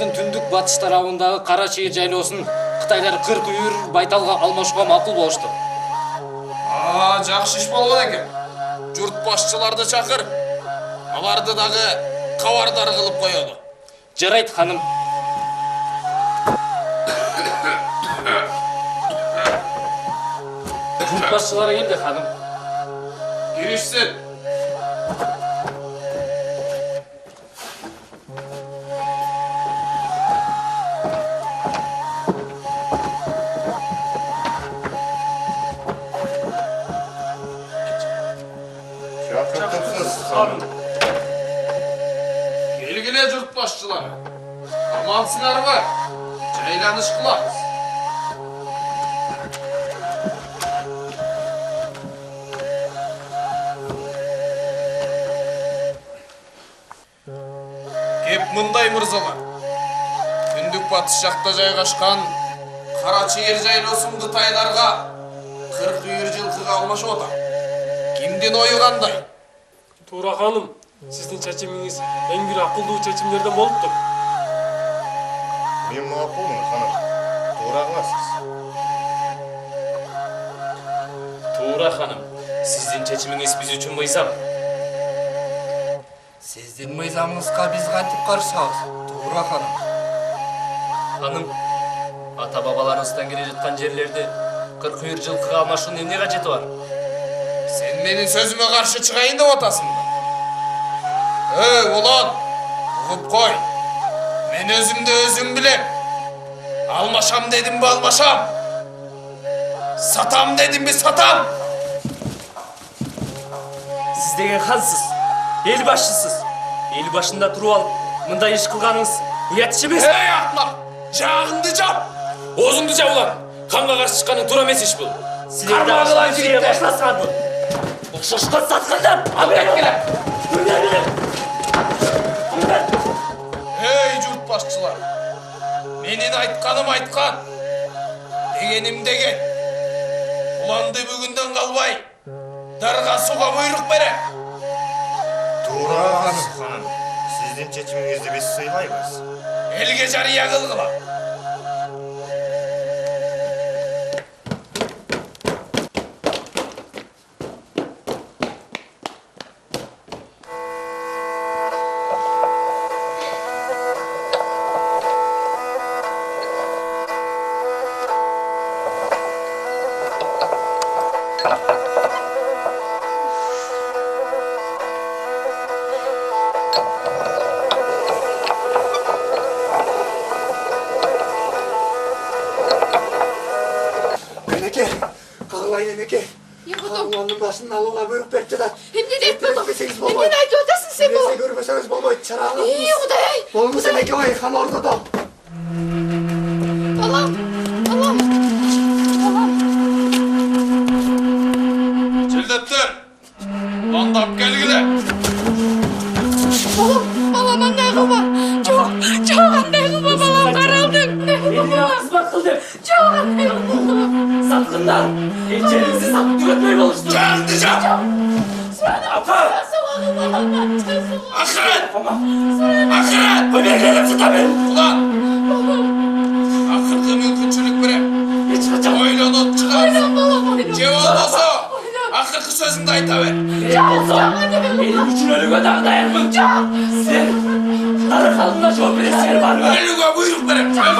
элибиздин түндүк батыш тарабындагы Кара Чыйыр жайлоосун Кытайлар 40 үйүр байталга алмашууга макул болушту. Жакшы иш болгон экен. Журт башчыларды чакыр. Аларды дагы кабардар кылып коёлу. Жарайт, ханым. Журт башчылары келди, ханым. Киришсин. Келгиле журт башчылары. Амансыңарбы? Жайланыш кылабыз. Кеп мындай мырзалар. Түндүк батыш жакта жайгашкан Кара Чыйыр жайлоосун Кытайларга 40 үйүр жылкыга алмашып атат. Кимдин ою кандай? Туура ханым, сиздин чечимиңиз эң бир акылдуу чечимдерден болуптур. Мен макулмун, ханым. Туура кыласыз. Туура ханым, сиздин чечимиңиз биз үчүн мыйзам. Сиздин мыйзамыңызга биз кантип каршыбыз? Туура ханым. Ханым, ата-бабаларыбыздан келе жаткан жерлерди 40 үйүр жылкыга алмашуунун эмне кажети бар? Sen menin sözüme karşı çıkayın da otasın mı? Ulan, uğup koy. Men özümde özüm bilem. Almaşam dedim mi almaşam. Satam dedim mi satam. Siz деген хансыз, эл башчысыз. Эл башында туруп алып, мындай иш кылганыңыз уят иш эмес. Ey ahmak, jağındı cap. Озуңду жап улан. Канга каршы чыкканың туура эмес иш бул. Силер Кармагыла дагы жигиттер. башласаңыз. Окшошкон саткандар. Абекеле. Ey jurt başçılar. Menin aytkanım aytkan. Degenim degen. Ulandı bugünden kalbay. Darga suga buyruk bere. Туура ханым. Сиздин чечимиңизди биз сыйлайбыз. Elge jarıya kılgıla. Eneke, ağlayın Eneke. Ağlanın başını alığa buyrup beriptiler. Emne deyip buldum. Etmeseniz bolmayı. Emne aytı otasın sen bu. Birisi görmeseniz bolmayı. Çarağınız. İyi Huday. Bolmuş Eneke oy, han orada da. Balam. Balam. Balam. Cildetler. Bandap gelgile. Balam. Balam anday kılma. Çok anday kılma balam. Karaldım. Çok anday kılma. Satkınlar, elçerinizi satıp tüketmeyi oluşturun. Geldi cap. Apa! Ahiret. Ahiret. Bu birlerim tutamın. Ulan. Akırkı mümkünçülük bire. Hiç kaçam. Oyla not çıkar. Balam. Cevap olsa. Akırkı sözünde aytaver. Olsa, benim için ölüme dayanmam. Sen, darı kalınla çok bir eser var mı? Ölüge buyruk bire. Çok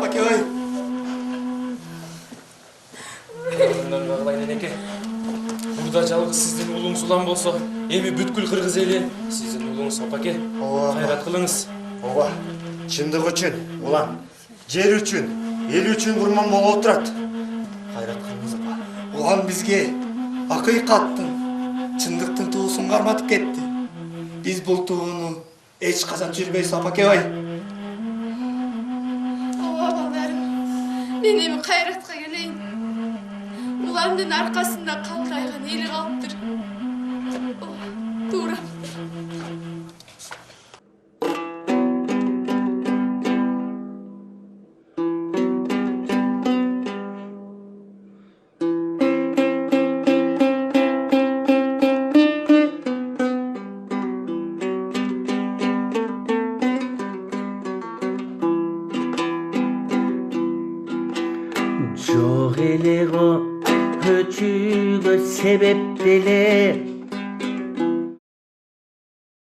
Сапакебай. Мындан кагылайын энеке. Бурда жалгыз сиздин улуңуз улам болсо, эми бүткүл кыргыз эли сиздин улуңуз Сапаке. Кайрат кылыңыз. Ооба, чындык үчүн, улам, жер үчүн, эл үчүн курман болуп турат. Кайрат кылыңыз апа. Улам бизге акыйкаттын, чындыктын туусун карматып кетти. Биз бул тууну эч качан жүрбөйбүз Сапакебай. Ооба балдарым, мен эми кайратка келейин. Уламдын аркасында калтайган эли калыптыр. Туура. Çok ele o höçüğü sebep dele